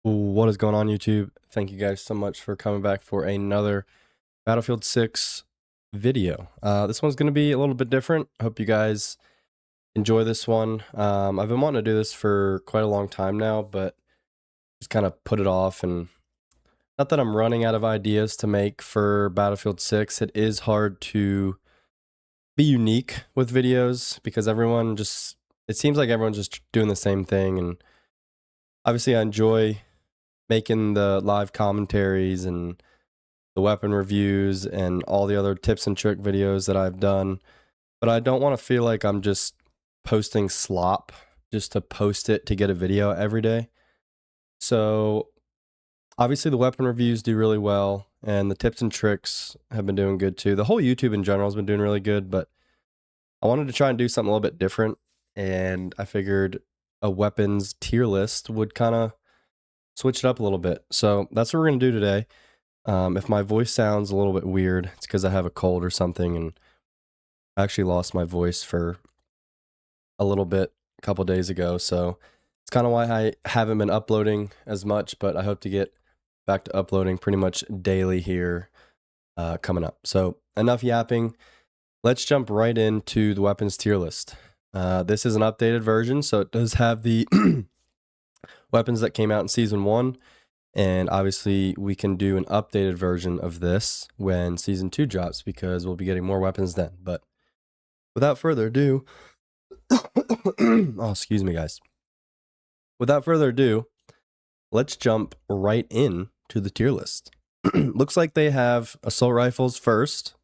What is going on, YouTube? Thank you guys so much for coming back for another Battlefield 6 video. This one's going to be a little bit different. I hope you guys enjoy this one. I've been wanting to do this for quite a long time now, but just kind of put it off. And not that I'm running out of ideas to make for Battlefield 6. It is hard to be unique with videos because it seems like everyone's just doing the same thing. And obviously I enjoy making the live commentaries and the weapon reviews and all the other tips and trick videos that I've done. But I don't want to feel like I'm just posting slop just to post it to get a video every day. So obviously the weapon reviews do really well and the tips and tricks have been doing good too. The whole YouTube in general has been doing really good, but I wanted to try and do something a little bit different. And I figured a weapons tier list would kind of switch it up a little bit. So that's what we're going to do today. If my voice sounds a little bit weird, it's because I have a cold or something, and I actually lost my voice for a little bit a couple days ago. So it's kind of why I haven't been uploading as much, but I hope to get back to uploading pretty much daily here coming up. So enough yapping. Let's jump right into the weapons tier list. This is an updated version, so it does have the weapons that came out in Season 1, and obviously we can do an updated version of this when Season 2 drops because we'll be getting more weapons then. But without further ado, oh, excuse me, guys. Without further ado, let's jump right in to the tier list. Looks like they have assault rifles first,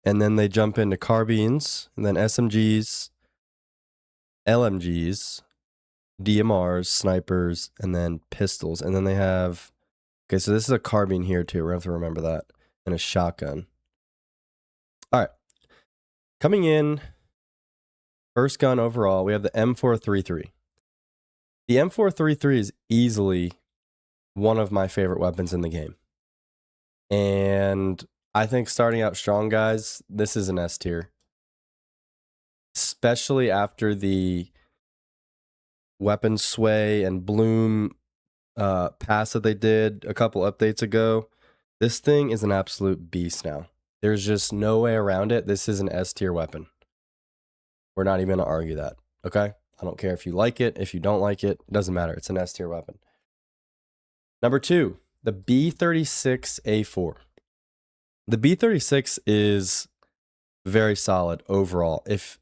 and then they jump into carbines, and then SMGs, LMGs, DMRs, snipers, and then pistols. And then they have, okay, so this is a carbine here too. We're going to have to remember that. And a shotgun. All right. Coming in, first gun overall, we have the M433. The M433 is easily one of my favorite weapons in the game. And I think starting out strong, guys, this is an S tier. Especially after the weapon sway and bloom pass that they did a couple updates ago. This thing is an absolute beast now. There's just no way around it. This is an S tier weapon. We're not even going to argue that, okay? I don't care if you like it, if you don't like it, it doesn't matter. It's an S tier weapon. Number 2, the B36A4. The B36 is very solid overall. If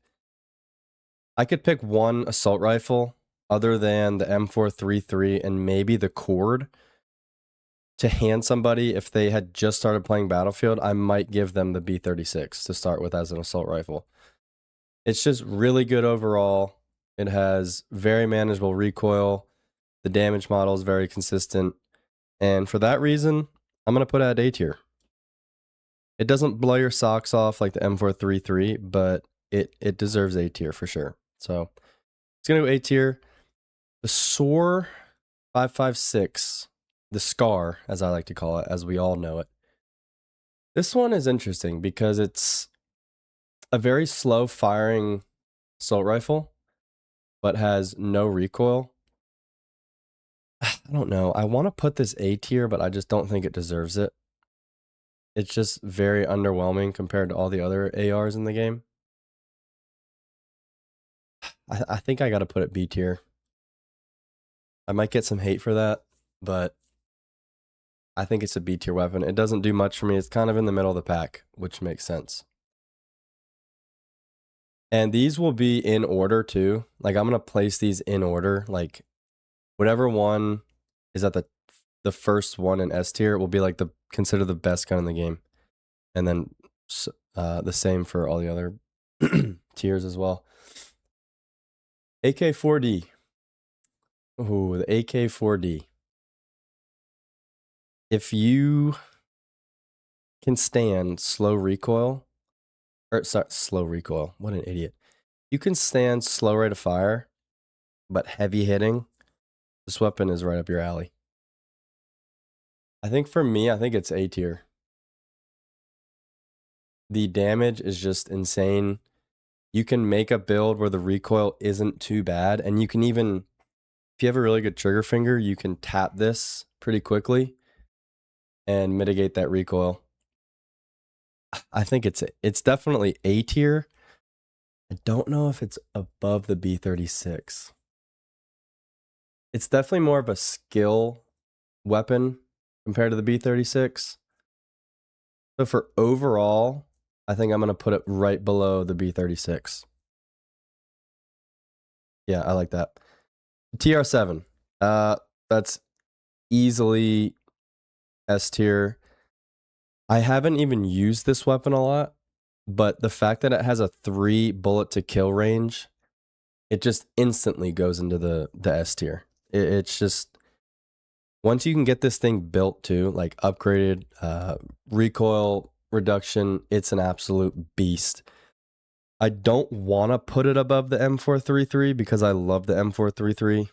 I could pick one assault rifle other than the M433 and maybe the Cord to hand somebody if they had just started playing Battlefield, I might give them the B36 to start with as an assault rifle. It's just really good overall. It has very manageable recoil. The damage model is very consistent. And for that reason, I'm going to put it at A tier. It doesn't blow your socks off like the M433, but it deserves A tier for sure. So it's going to go A tier. The SOAR 556, the SCAR, as I like to call it, as we all know it. This one is interesting because it's a very slow firing assault rifle, but has no recoil. I don't know. I want to put this A tier, but I just don't think it deserves it. It's just very underwhelming compared to all the other ARs in the game. I think I got to put it B tier. I might get some hate for that, but I think it's a B tier weapon. It doesn't do much for me. It's kind of in the middle of the pack, which makes sense. And these will be in order too. Like I'm going to place these in order. Like whatever one is at the first one in S tier will be like considered the best gun in the game. And then the same for all the other tiers as well. AK-4D. Ooh, the AK-4D. If you can stand slow recoil, or sorry, slow recoil, what an idiot. You can stand slow rate of fire, but heavy hitting, this weapon is right up your alley. I think for me, I think it's A tier. The damage is just insane. You can make a build where the recoil isn't too bad, and you can even, if you have a really good trigger finger, you can tap this pretty quickly and mitigate that recoil. I think it's definitely A tier. I don't know if it's above the B36. It's definitely more of a skill weapon compared to the B36. So for overall, I think I'm going to put it right below the B36. Yeah, I like that. TR7. That's easily S tier. I haven't even used this weapon a lot, but the fact that it has a 3 bullet to kill range, it just instantly goes into the S tier. It's just, once you can get this thing built too, like upgraded, recoil reduction, it's an absolute beast. I don't want to put it above the M433 because I love the M433,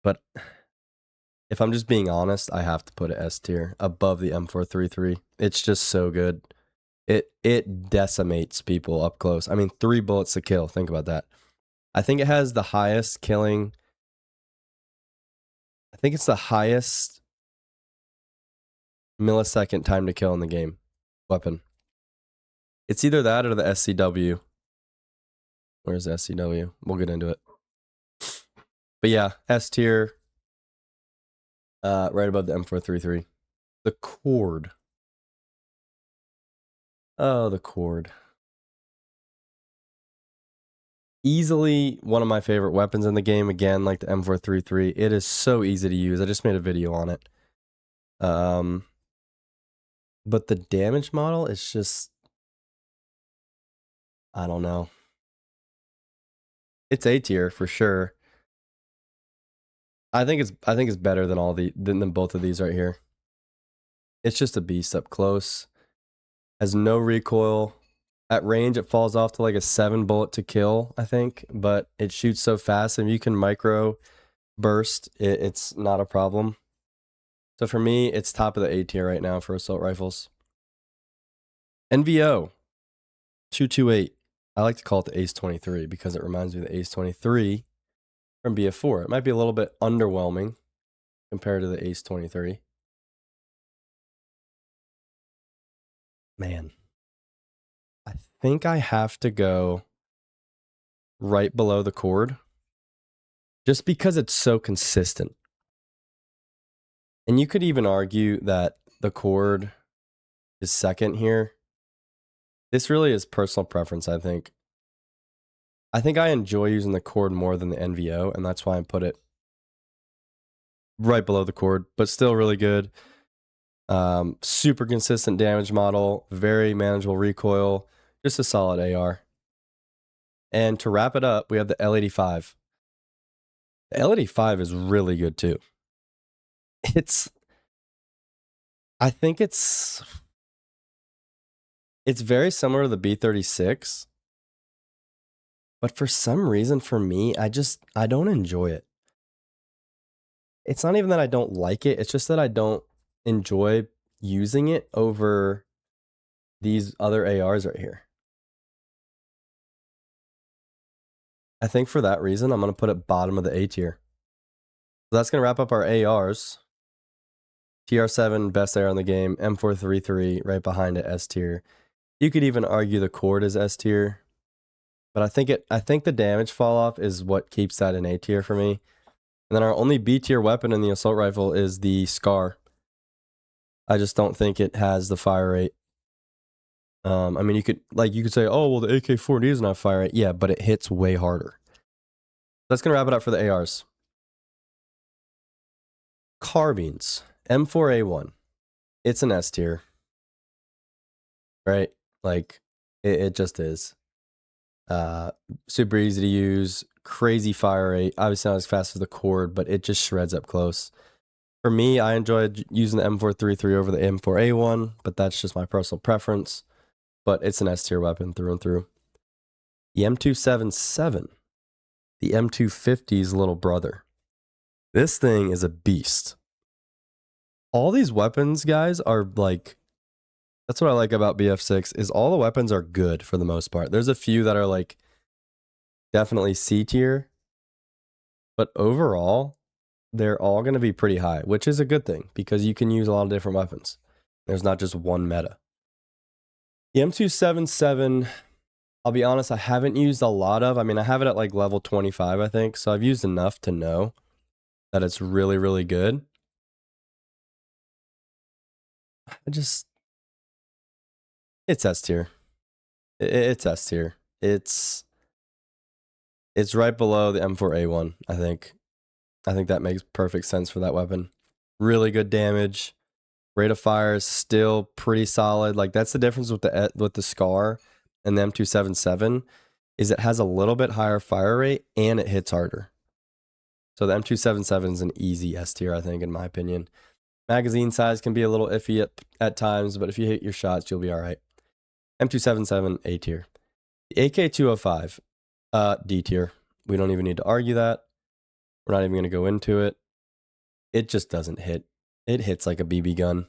but if I'm just being honest, I have to put it S tier above the M433. It's just so good. It decimates people up close. I mean, 3 bullets to kill. Think about that. I think it has the highest killing. I think it's the highest millisecond time to kill in the game weapon. It's either that or the SCW. Where's the SCW? We'll get into it. But yeah, S tier. Right above the M433. The Cord. Oh, the Cord. Easily one of my favorite weapons in the game. Again, like the M433. It is so easy to use. I just made a video on it. But the damage model is just, I don't know. It's A tier for sure. I think it's better than than both of these right here. It's just a beast up close. Has no recoil. At range, it falls off to like a 7 bullet to kill, I think, but it shoots so fast, and you can micro burst, it's not a problem. So for me, it's top of the A tier right now for assault rifles. NVO 228. I like to call it the Ace 23 because it reminds me of the Ace 23 from BF4. It might be a little bit underwhelming compared to the Ace 23. Man, I think I have to go right below the Cord just because it's so consistent. And you could even argue that the Cord is second here. This really is personal preference, I think. I think I enjoy using the Cord more than the NVO, and that's why I put it right below the Cord, but still really good. Super consistent damage model, very manageable recoil, just a solid AR. And to wrap it up, we have the L85. The L85 is really good too. I think it's very similar to the B36, but for some reason for me, I don't enjoy it. It's not even that I don't like it, it's just that I don't enjoy using it over these other ARs right here. I think for that reason, I'm going to put it bottom of the A tier. So that's going to wrap up our ARs. TR7, best AR in the game. M433, right behind it, S tier. You could even argue the Cord is S tier. But I think the damage fall off is what keeps that in A tier for me. And then our only B tier weapon in the assault rifle is the Scar. I just don't think it has the fire rate. I mean, you could say, oh, well, the AK-40 doesn't have fire rate. Yeah, but it hits way harder. That's going to wrap it up for the ARs. Carbines. M4A1. It's an S tier. Right? Like, it just is. Super easy to use. Crazy fire rate. Obviously not as fast as the Cord, but it just shreds up close. For me, I enjoyed using the M433 over the M4A1, but that's just my personal preference. But it's an S tier weapon through and through. The M277, the M250's little brother. This thing is a beast. All these weapons, guys, are like, that's what I like about BF6, is all the weapons are good for the most part. There's a few that are like definitely C tier, But overall, they're all going to be pretty high, which is a good thing because you can use a lot of different weapons. There's not just one meta. The M277, I'll be honest, I haven't used a lot of. I mean, I have it at like level 25, I think. So I've used enough to know that it's really, really good. It's S tier. It's S tier. It's right below the M4A1, I think. I think that makes perfect sense for that weapon. Really good damage. Rate of fire is still pretty solid. Like, that's the difference with the SCAR and the M277 is it has a little bit higher fire rate and it hits harder. So the M277 is an easy S tier, I think, in my opinion. Magazine size can be a little iffy at times, but if you hit your shots, you'll be all right. M277, A tier. The AK205, D tier. We don't even need to argue that. We're not even going to go into it. It just doesn't hit. It hits like a BB gun.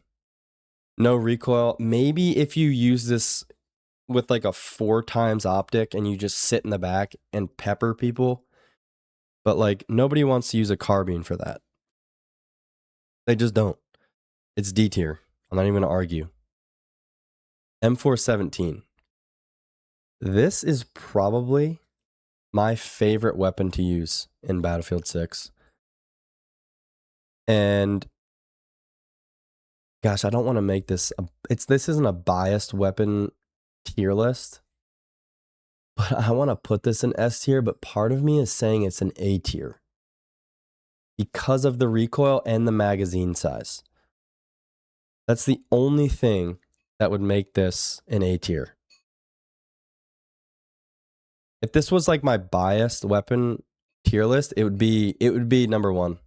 No recoil. Maybe if you use this with like a 4x optic and you just sit in the back and pepper people. But like, nobody wants to use a carbine for that. They just don't. It's D tier. I'm not even going to argue. M417. This is probably my favorite weapon to use in Battlefield 6. And gosh, I don't want to make this this isn't a biased weapon tier list. But I want to put this in S tier, but part of me is saying it's an A tier because of the recoil and the magazine size. That's the only thing that would make this an A tier. If this was like my biased weapon tier list, it would be number 1.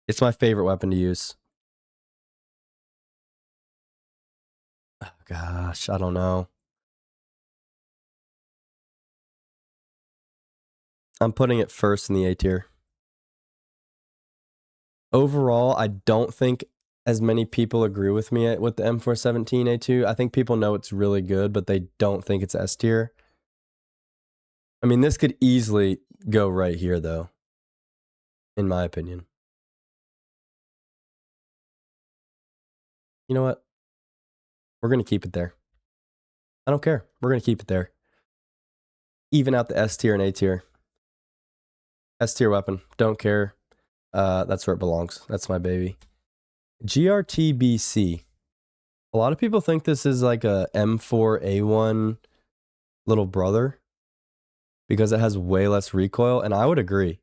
It's my favorite weapon to use. Oh, gosh, I don't know. I'm putting it first in the A tier. Overall, I don't think as many people agree with me with the M417A2. I think people know it's really good, but they don't think it's S tier. I mean, this could easily go right here, though, in my opinion. You know what? We're going to keep it there. I don't care. We're going to keep it there. Even out the S tier and A tier. S tier weapon. Don't care. That's where it belongs. That's my baby. GRTBC. A lot of people think this is like a M4A1 little brother because it has way less recoil, and I would agree.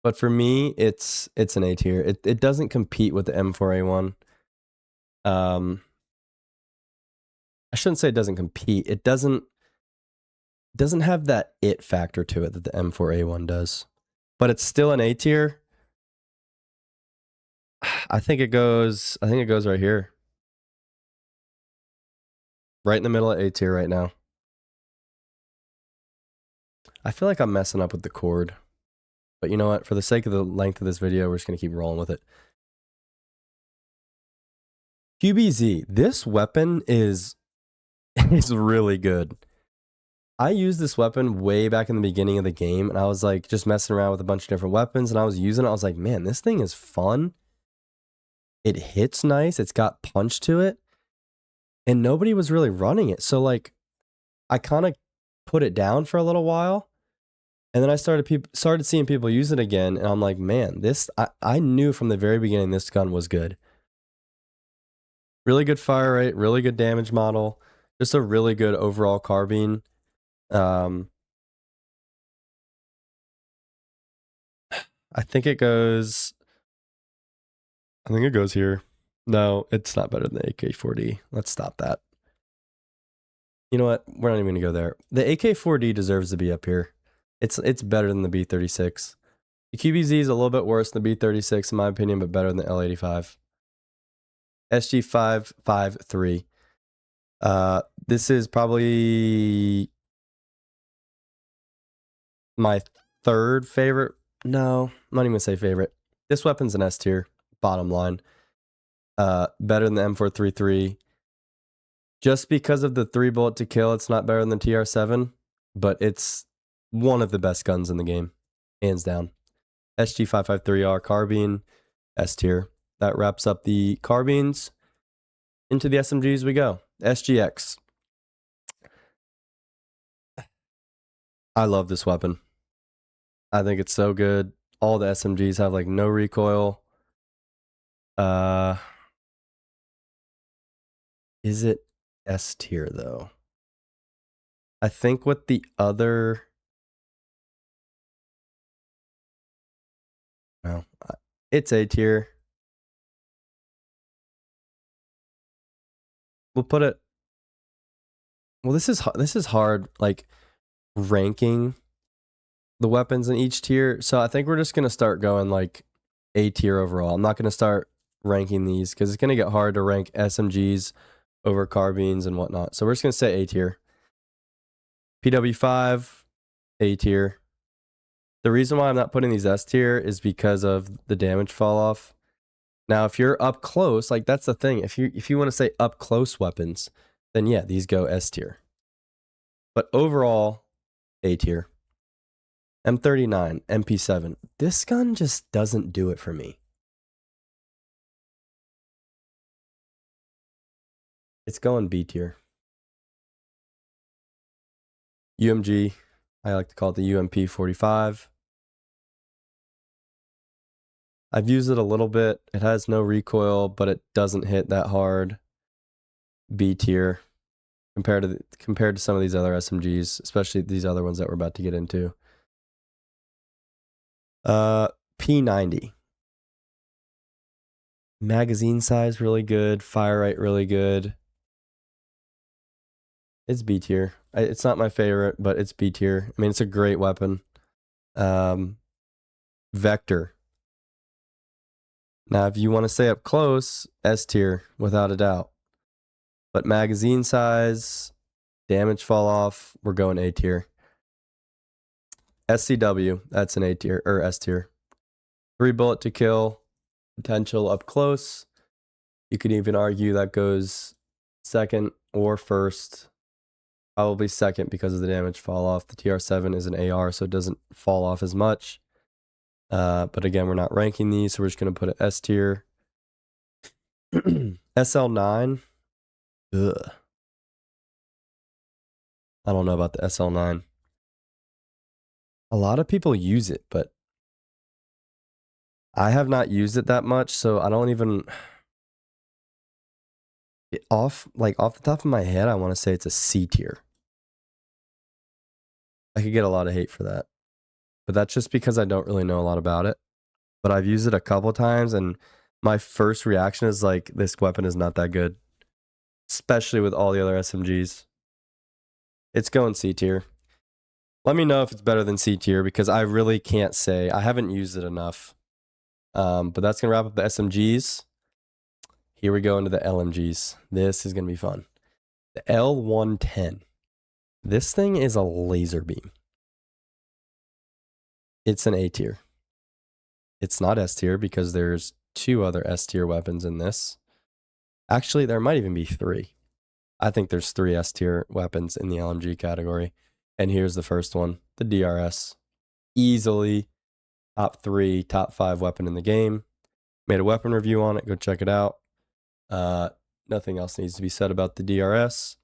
But for me, it's an A tier. It doesn't compete with the M4A1. I shouldn't say it doesn't compete. It doesn't have that it factor to it that the M4A1 does. But it's still an A tier. I think it goes right here. Right in the middle of A tier right now. I feel like I'm messing up with the cord. But you know what? For the sake of the length of this video, we're just going to keep rolling with it. QBZ. This weapon is really good. I used this weapon way back in the beginning of the game, and I was like just messing around with a bunch of different weapons, and I was using it. I was like, man, this thing is fun. It hits nice. It's got punch to it. And nobody was really running it. So like, I kind of put it down for a little while. And then I started seeing people use it again. And I'm like, man, I knew from the very beginning this gun was good. Really good fire rate, really good damage model. Just a really good overall carbine. I think it goes here. No, it's not better than the AK4D. Let's stop that. You know what? We're not even going to go there. The AK4D deserves to be up here. It's better than the B36. The QBZ is a little bit worse than the B36 in my opinion, but better than the L85. SG553. This is probably my third favorite. No, I'm not even going to say favorite. This weapon's an S tier, bottom line. Better than the M433. Just because of the 3 bullet to kill, it's not better than the TR7, but it's one of the best guns in the game, hands down. SG553R carbine, S tier. That wraps up the carbines. Into the SMGs we go. SGX. I love this weapon. I think it's so good. All the SMGs have like no recoil. Is it S tier though? I think with the other... No, it's A tier. We'll put it... Well, this is hard, like, ranking the weapons in each tier. So I think we're just going to start going, like, A tier overall. I'm not going to start ranking these because it's going to get hard to rank SMGs over carbines and whatnot. So we're just going to say A tier. PW5, A tier. The reason why I'm not putting these S tier is because of the damage fall off. Now, if you're up close, like that's the thing. If you want to say up close weapons, then yeah, these go S tier. But overall, A tier. M39, MP7. This gun just doesn't do it for me. It's going B tier. UMG, I like to call it the UMP 45. I've used it a little bit. It has no recoil, but it doesn't hit that hard. B tier compared to some of these other SMGs, especially these other ones that we're about to get into. P90. Magazine size really good, fire rate really good. It's B tier. It's not my favorite, but it's B tier. I mean, it's a great weapon. Vector. Now, if you want to stay up close, S tier, without a doubt. But magazine size, damage fall off, we're going A tier. SCW, that's an A tier, or S tier. 3 bullet to kill, potential up close. You could even argue that goes second or first. Probably second because of the damage fall off. The TR7 is an AR, so it doesn't fall off as much. But again, we're not ranking these, so we're just going to put an S tier. SL9. Ugh. I don't know about the SL9. A lot of people use it, but I have not used it that much, so I don't even... off the top of my head, I want to say it's a C tier. I could get a lot of hate for that. But that's just because I don't really know a lot about it. But I've used it a couple times, and my first reaction is like, this weapon is not that good. Especially with all the other SMGs. It's going C tier. Let me know if it's better than C tier, because I really can't say. I haven't used it enough. But that's going to wrap up the SMGs. Here we go into the LMGs. This is going to be fun. The L110. This thing is a laser beam. It's an A tier. It's not S tier because there's 2 other S tier weapons in this. Actually, there might even be 3. I think there's 3 S tier weapons in the LMG category. And here's the first one, the DRS. Easily top 3, top 5 weapon in the game. Made a weapon review on it. Go check it out. Nothing else needs to be said about the DRS.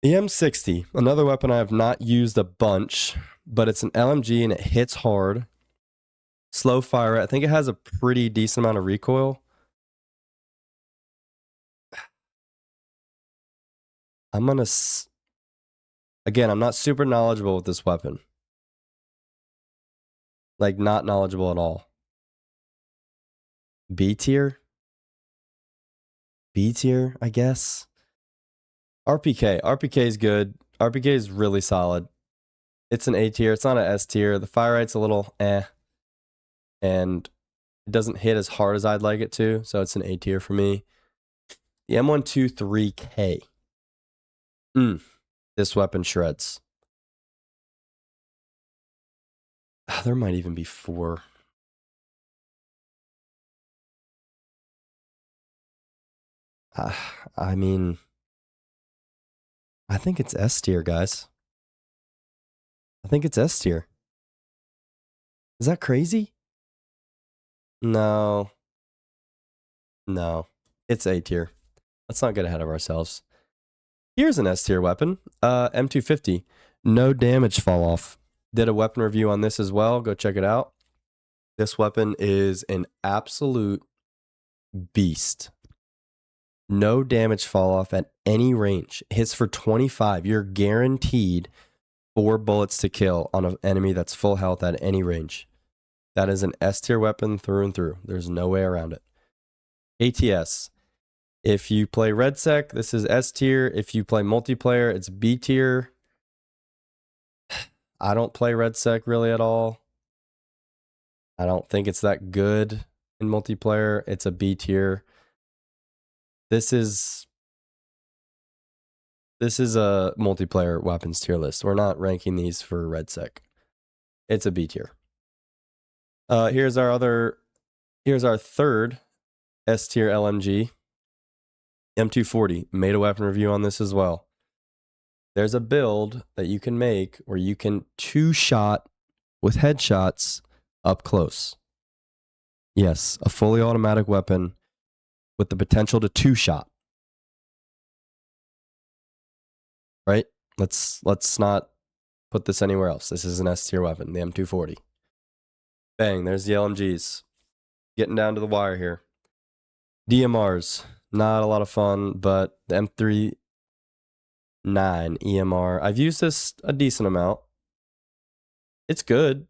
The M60, another weapon I have not used a bunch, but it's an LMG and it hits hard. Slow fire. I think it has a pretty decent amount of recoil. I'm going to... Again, I'm not super knowledgeable with this weapon. Like, not knowledgeable at all. B tier? B tier, I guess. RPK. RPK is good. RPK is really solid. It's an A tier. It's not an S tier. The fire rate's a little eh. And it doesn't hit as hard as I'd like it to. So it's an A tier for me. The M123K. This weapon shreds. There might even be 4. I mean, I think it's S tier, guys. I think it's S tier. Is that crazy? No. No. It's A tier. Let's not get ahead of ourselves. Here's an S tier weapon. M250. No damage fall off. Did a weapon review on this as well. Go check it out. This weapon is an absolute beast. No damage fall off at any range. Hits for 25. You're guaranteed 4 bullets to kill on an enemy that's full health at any range. That is an S tier weapon through and through. There's no way around it. ATS. If you play RedSec, this is S tier. If you play multiplayer, it's B tier. I don't play RedSec really at all. I don't think it's that good in multiplayer. It's a B tier. This is a multiplayer weapons tier list. We're not ranking these for RedSec. It's a B tier. Here's our third S tier LMG. M240. Made a weapon review on this as well. There's a build that you can make where you can 2-shot with headshots up close. Yes, a fully automatic weapon with the potential to 2-shot. Right? Let's not put this anywhere else. This is an S tier weapon, the M240. Bang, there's the LMGs. Getting down to the wire here. DMRs, not a lot of fun, but the M39 EMR. I've used this a decent amount. It's good.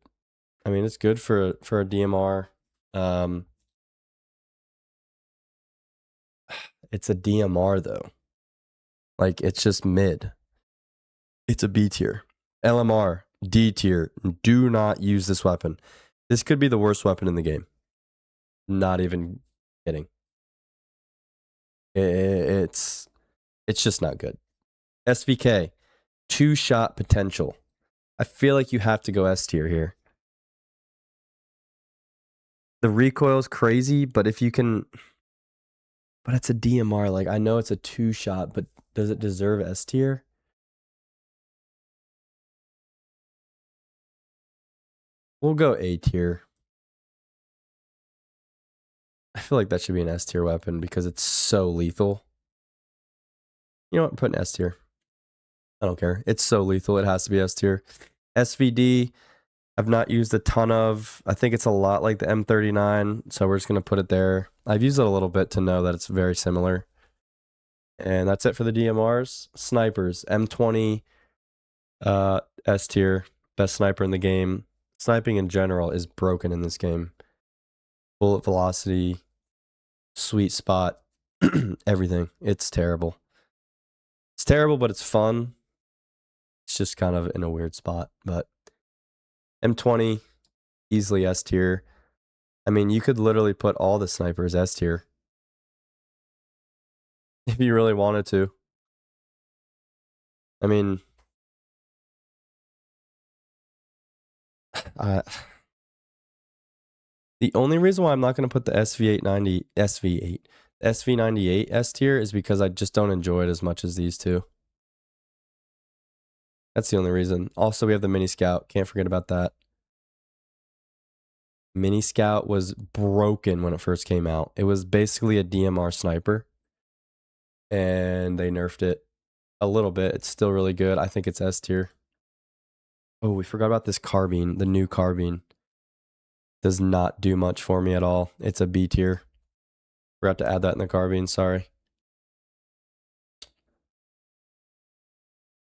I mean, it's good for a DMR. It's a DMR though. Like, it's just mid. It's a B tier. LMR, D tier. Do not use this weapon. This could be the worst weapon in the game. Not even kidding. It's just not good. SVK, 2-shot potential. I feel like you have to go S tier here. The recoil's crazy, but if you can... But it's a DMR. Like, I know it's a 2-shot, but does it deserve S tier? We'll go A tier. I feel like that should be an S tier weapon because it's so lethal. You know what? I'm putting S tier. I don't care. It's so lethal. It has to be S tier. SVD, I've not used a ton of. I think it's a lot like the M39, so we're just going to put it there. I've used it a little bit to know that it's very similar. And that's it for the DMRs. Snipers, M20, S tier, best sniper in the game. Sniping in general is broken in this game. Bullet velocity, sweet spot, everything. It's terrible. It's terrible, but it's fun. It's just kind of in a weird spot. But M20, easily S tier. I mean, you could literally put all the snipers S tier if you really wanted to. I mean, the only reason why I'm not going to put the SV98 S tier is because I just don't enjoy it as much as these two. That's the only reason. Also, we have the Mini Scout. Can't forget about that. Mini Scout was broken when it first came out. It was basically a DMR sniper. And they nerfed it a little bit. It's still really good. I think it's S tier. Oh, we forgot about this carbine. The new carbine does not do much for me at all. It's a B tier. Forgot to add that in the carbine. Sorry.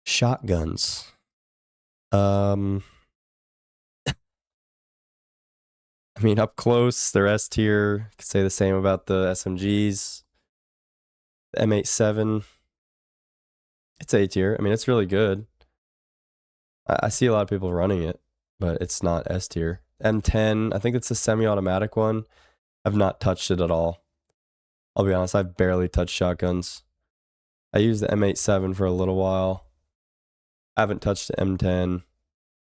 Shotguns. I mean, up close, they're S tier. Could say the same about the SMGs. The M87. It's A tier. I mean, it's really good. I see a lot of people running it, but it's not S tier. M10, I think it's a semi-automatic one. I've not touched it at all. I'll be honest, I've barely touched shotguns. I used the M87 for a little while. I haven't touched the M10.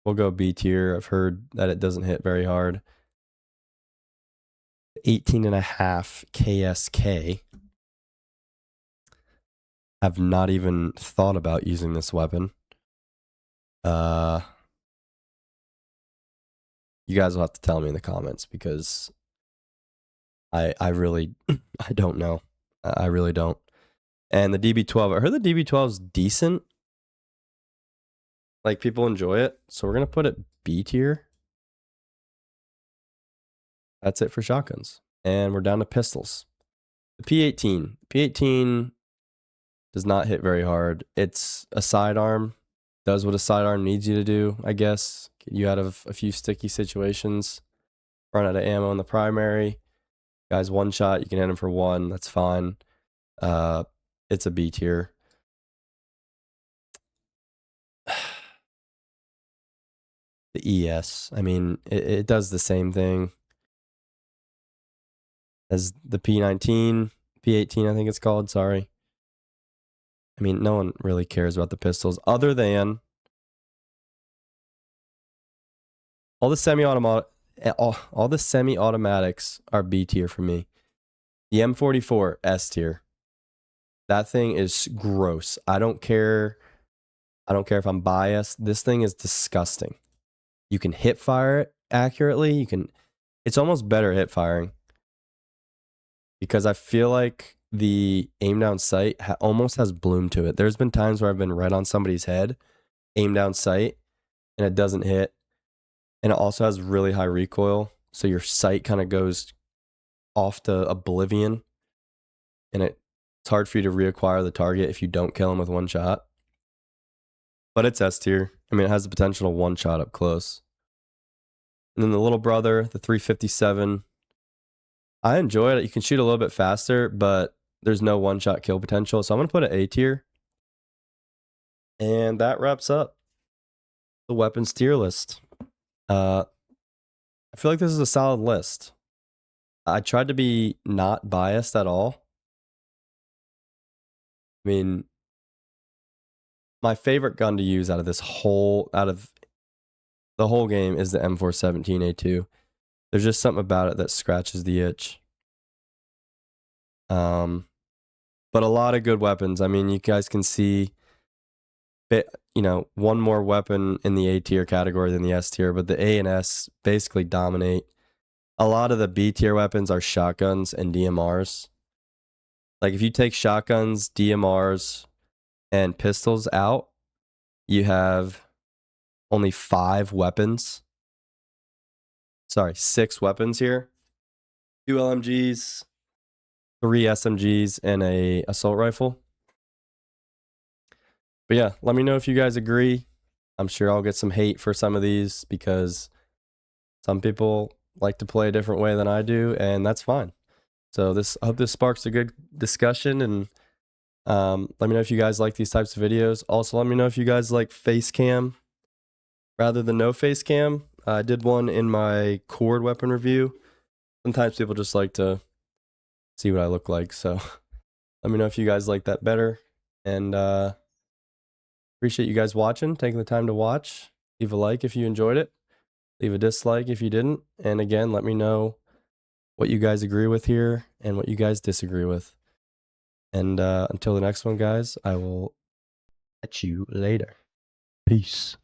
We'll go B tier. I've heard that it doesn't hit very hard. 18.5 KSK. Have not even thought about using this weapon. you guys will have to tell me in the comments because I really I don't know. I really don't. And the DB12, I heard the DB12 is decent. Like, people enjoy it, so we're gonna put it B tier. That's it for shotguns, and we're down to pistols. The P18. P18 does not hit very hard. It's a sidearm. Does what a sidearm needs you to do, I guess. Get you out of a few sticky situations. Run out of ammo in the primary. Guys, one shot, you can hit him for one. That's fine. It's a B tier. The ES. I mean, it does the same thing as the P19, P18, I think it's called. Sorry. I mean, no one really cares about the pistols other than all the semi-automatics are B tier for me. The M44 S tier. That thing is gross. I don't care if I'm biased. This thing is disgusting. You can hip fire it accurately. It's almost better hip firing because I feel like the aim down sight almost has bloom to it. There's been times where I've been right on somebody's head, aim down sight, and it doesn't hit. And it also has really high recoil, so your sight kind of goes off to oblivion, and it's hard for you to reacquire the target if you don't kill him with one shot. But it's S tier. I mean, it has the potential to one shot up close. And then the little brother, the 357. I enjoy it. You can shoot a little bit faster, but there's no one shot kill potential. So I'm going to put it A tier. And that wraps up the weapons tier list. I feel like this is a solid list. I tried to be not biased at all. I mean, my favorite gun to use out of the whole game is the M417A2. There's just something about it that scratches the itch. But a lot of good weapons. I mean, you guys can see, one more weapon in the A tier category than the S tier, but the A and S basically dominate. A lot of the B tier weapons are shotguns and DMRs. Like, if you take shotguns, DMRs, and pistols out, you have only 6 weapons here. 2 LMGs, 3 SMGs, and a assault rifle. But yeah, let me know if you guys agree. I'm sure I'll get some hate for some of these because some people like to play a different way than I do, and that's fine. So I hope this sparks a good discussion, and let me know if you guys like these types of videos. Also, let me know if you guys like face cam rather than no face cam. I did one in my cord weapon review. Sometimes people just like to see what I look like, so let me know if you guys like that better. And appreciate you guys watching, taking the time to watch. Leave a like if you enjoyed it. Leave a dislike if you didn't. And again, let me know what you guys agree with here and what you guys disagree with. And until the next one, guys, I will catch you later. Peace.